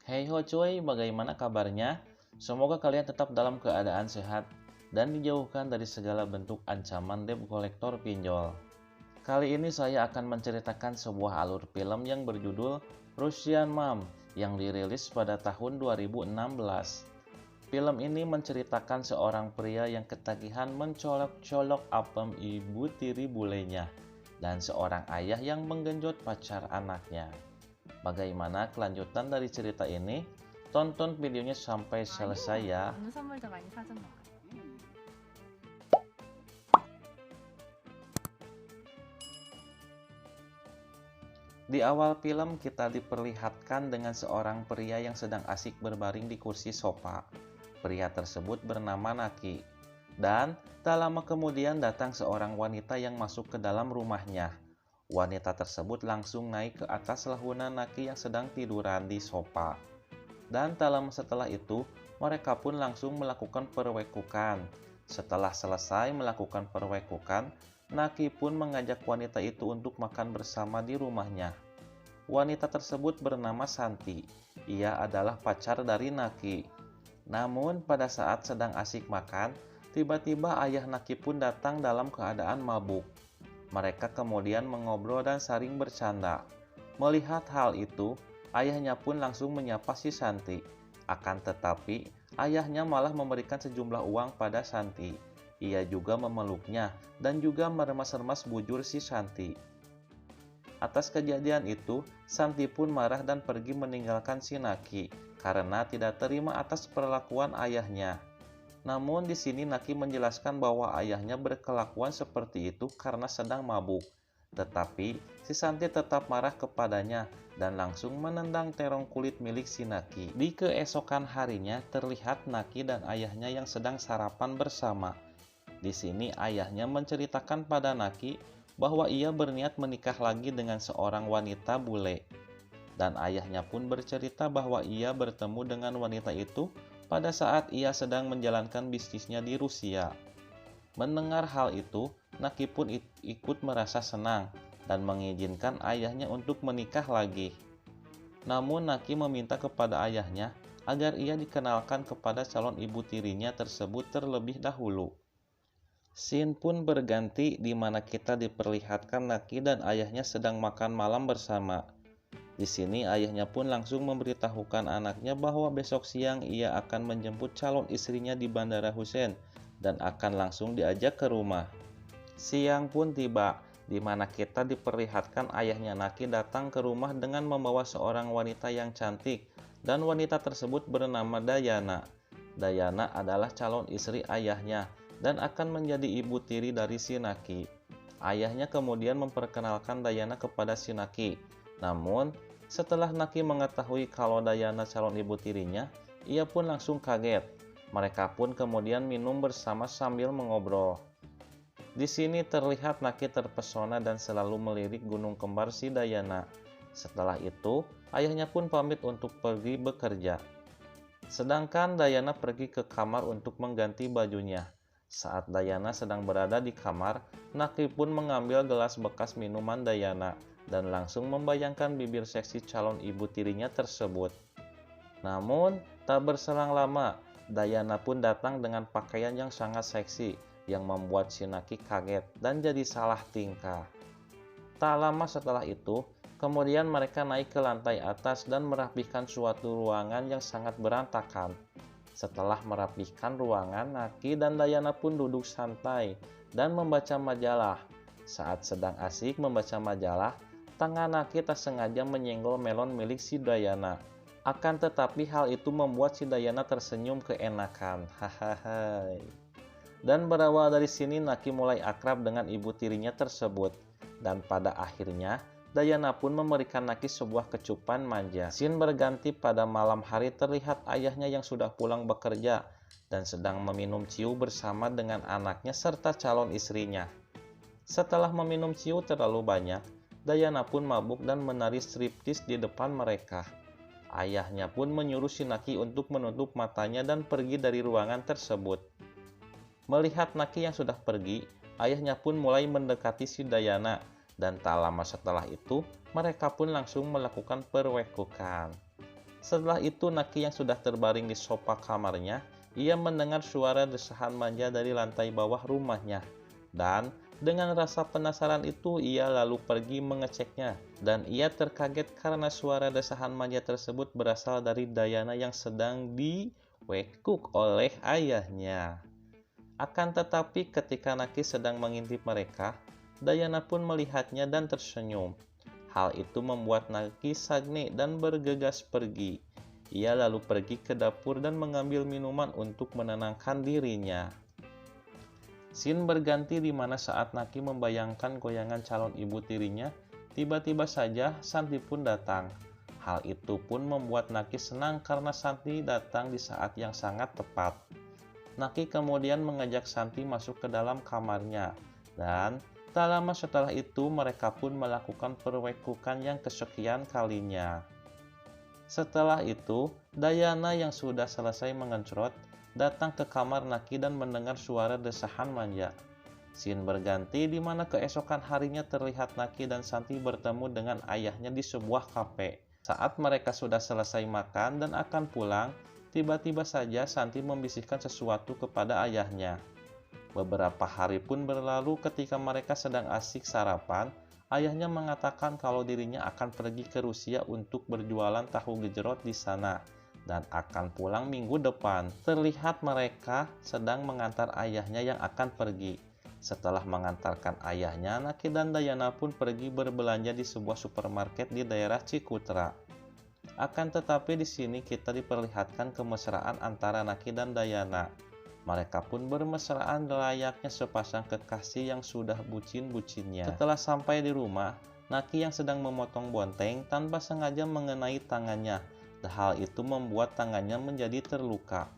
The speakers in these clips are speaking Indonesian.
Hey ho cuy, bagaimana kabarnya? Semoga kalian tetap dalam keadaan sehat dan dijauhkan dari segala bentuk ancaman debt kolektor pinjol. Kali ini saya akan menceritakan sebuah alur film yang berjudul Russian Mom yang dirilis pada tahun 2016. Film ini menceritakan seorang pria yang ketagihan mencolok-colok apem ibu tiri bulenya dan seorang ayah yang menggenjot pacar anaknya. Bagaimana kelanjutan dari cerita ini? Tonton videonya sampai selesai ya. 어느 선물도 많이 사준 것 같아. Di awal film kita diperlihatkan dengan seorang pria yang sedang asik berbaring di kursi sofa. Pria tersebut bernama Naki. Dan tak lama kemudian datang seorang wanita yang masuk ke dalam rumahnya. Wanita tersebut langsung naik ke atas lehunan Naki yang sedang tiduran di sofa. Dan tak lama setelah itu, mereka pun langsung melakukan perwekukan. Setelah selesai melakukan perwekukan, Naki pun mengajak wanita itu untuk makan bersama di rumahnya. Wanita tersebut bernama Santi. Ia adalah pacar dari Naki. Namun pada saat sedang asik makan, tiba-tiba ayah Naki pun datang dalam keadaan mabuk. Mereka kemudian mengobrol dan saling bercanda. Melihat hal itu, ayahnya pun langsung menyapa si Santi. Akan tetapi, ayahnya malah memberikan sejumlah uang pada Santi. Ia juga memeluknya dan juga meremas-remas bujur si Santi. Atas kejadian itu, Santi pun marah dan pergi meninggalkan si Naki karena tidak terima atas perlakuan ayahnya. Namun di sini Naki menjelaskan bahwa ayahnya berkelakuan seperti itu karena sedang mabuk. Tetapi si Santi tetap marah kepadanya dan langsung menendang terong kulit milik si Naki. Di keesokan harinya terlihat Naki dan ayahnya yang sedang sarapan bersama. Di sini ayahnya menceritakan pada Naki bahwa ia berniat menikah lagi dengan seorang wanita bule. Dan ayahnya pun bercerita bahwa ia bertemu dengan wanita itu pada saat ia sedang menjalankan bisnisnya di Rusia. Mendengar hal itu, Naki pun ikut merasa senang dan mengizinkan ayahnya untuk menikah lagi. Namun Naki meminta kepada ayahnya agar ia dikenalkan kepada calon ibu tirinya tersebut terlebih dahulu. Scene pun berganti di mana kita diperlihatkan Naki dan ayahnya sedang makan malam bersama. Di sini ayahnya pun langsung memberitahukan anaknya bahwa besok siang ia akan menjemput calon istrinya di Bandara Hussein dan akan langsung diajak ke rumah. Siang pun tiba, di mana kita diperlihatkan ayahnya Naki datang ke rumah dengan membawa seorang wanita yang cantik dan wanita tersebut bernama Dayana. Dayana adalah calon istri ayahnya dan akan menjadi ibu tiri dari si Naki. Ayahnya kemudian memperkenalkan Dayana kepada si Naki. Namun, setelah Naki mengetahui kalau Dayana calon ibu tirinya, ia pun langsung kaget. Mereka pun kemudian minum bersama sambil mengobrol. Di sini terlihat Naki terpesona dan selalu melirik gunung kembar si Dayana. Setelah itu, ayahnya pun pamit untuk pergi bekerja. Sedangkan Dayana pergi ke kamar untuk mengganti bajunya. Saat Dayana sedang berada di kamar, Naki pun mengambil gelas bekas minuman Dayana dan langsung membayangkan bibir seksi calon ibu tirinya tersebut. Namun, tak berselang lama, Dayana pun datang dengan pakaian yang sangat seksi yang membuat si Naki kaget dan jadi salah tingkah. Tak lama setelah itu, kemudian mereka naik ke lantai atas dan merapihkan suatu ruangan yang sangat berantakan. Setelah merapihkan ruangan, Naki dan Dayana pun duduk santai dan membaca majalah. Saat sedang asik membaca majalah, tangan Naki tak sengaja menyenggol melon milik si Dayana. Akan tetapi hal itu membuat si Dayana tersenyum keenakan. Hahaha. Dan berawal dari sini Naki mulai akrab dengan ibu tirinya tersebut. Dan pada akhirnya, Dayana pun memberikan Naki sebuah kecupan manja. Scene berganti pada malam hari terlihat ayahnya yang sudah pulang bekerja dan sedang meminum ciu bersama dengan anaknya serta calon istrinya. Setelah meminum ciu terlalu banyak, Dayana pun mabuk dan menari striptis di depan mereka. Ayahnya pun menyuruh si Naki untuk menutup matanya dan pergi dari ruangan tersebut. Melihat Naki yang sudah pergi, ayahnya pun mulai mendekati si Dayana. Dan tak lama setelah itu, mereka pun langsung melakukan perwekukan. Setelah itu Naki yang sudah terbaring di sofa kamarnya, ia mendengar suara desahan manja dari lantai bawah rumahnya. Dan dengan rasa penasaran itu ia lalu pergi mengeceknya. Dan ia terkaget karena suara desahan manja tersebut berasal dari Dayana yang sedang diwekuk oleh ayahnya. Akan tetapi ketika Naki sedang mengintip mereka, Dayana pun melihatnya dan tersenyum. Hal itu membuat Naki sange dan bergegas pergi. Ia lalu pergi ke dapur dan mengambil minuman untuk menenangkan dirinya. Scene berganti di mana saat Naki membayangkan goyangan calon ibu tirinya, tiba-tiba saja Santi pun datang. Hal itu pun membuat Naki senang karena Santi datang di saat yang sangat tepat. Naki kemudian mengajak Santi masuk ke dalam kamarnya, dan tak lama setelah itu mereka pun melakukan perwekukan yang kesekian kalinya. Setelah itu, Dayana yang sudah selesai mengencrot datang ke kamar Naki dan mendengar suara desahan manja. Scene berganti di mana keesokan harinya terlihat Naki dan Santi bertemu dengan ayahnya di sebuah kafe. Saat mereka sudah selesai makan dan akan pulang, tiba-tiba saja Santi membisikkan sesuatu kepada ayahnya. Beberapa hari pun berlalu ketika mereka sedang asik sarapan, ayahnya mengatakan kalau dirinya akan pergi ke Rusia untuk berjualan tahu gejrot di sana dan akan pulang minggu depan. Terlihat mereka sedang mengantar ayahnya yang akan pergi. Setelah mengantarkan ayahnya, Naki dan Dayana pun pergi berbelanja di sebuah supermarket di daerah Cikutra. Akan tetapi di sini kita diperlihatkan kemesraan antara Naki dan Dayana. Mereka pun bermesraan layaknya sepasang kekasih yang sudah bucin-bucinnya. Setelah sampai di rumah, Naki yang sedang memotong bonteng tanpa sengaja mengenai tangannya. Hal itu membuat tangannya menjadi terluka.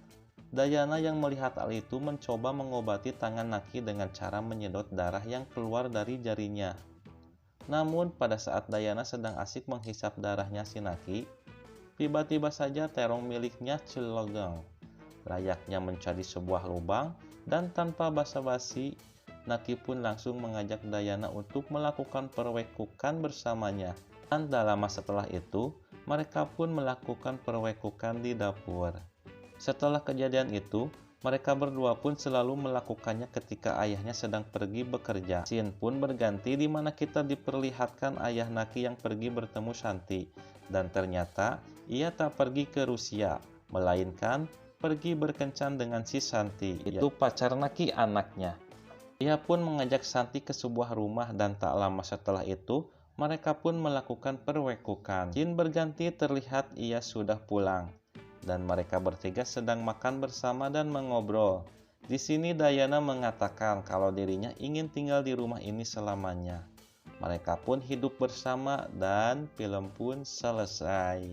Dayana yang melihat hal itu mencoba mengobati tangan Naki dengan cara menyedot darah yang keluar dari jarinya. Namun pada saat Dayana sedang asik menghisap darahnya si Naki, tiba-tiba saja terong miliknya celogang. Layaknya mencari sebuah lubang, dan tanpa basa-basi, Naki pun langsung mengajak Dayana untuk melakukan perwekukan bersamanya. Dan tak lama setelah itu, mereka pun melakukan perwekukan di dapur. Setelah kejadian itu, mereka berdua pun selalu melakukannya ketika ayahnya sedang pergi bekerja. Scene pun berganti di mana kita diperlihatkan ayah Naki yang pergi bertemu Santi. Dan ternyata ia tak pergi ke Rusia, melainkan pergi berkencan dengan si Santi, yaitu pacar Naki anaknya. Ia pun mengajak Santi ke sebuah rumah dan tak lama setelah itu, mereka pun melakukan perwekukan. Scene berganti terlihat ia sudah pulang, dan mereka bertiga sedang makan bersama dan mengobrol. Di sini Dayana mengatakan kalau dirinya ingin tinggal di rumah ini selamanya. Mereka pun hidup bersama dan film pun selesai.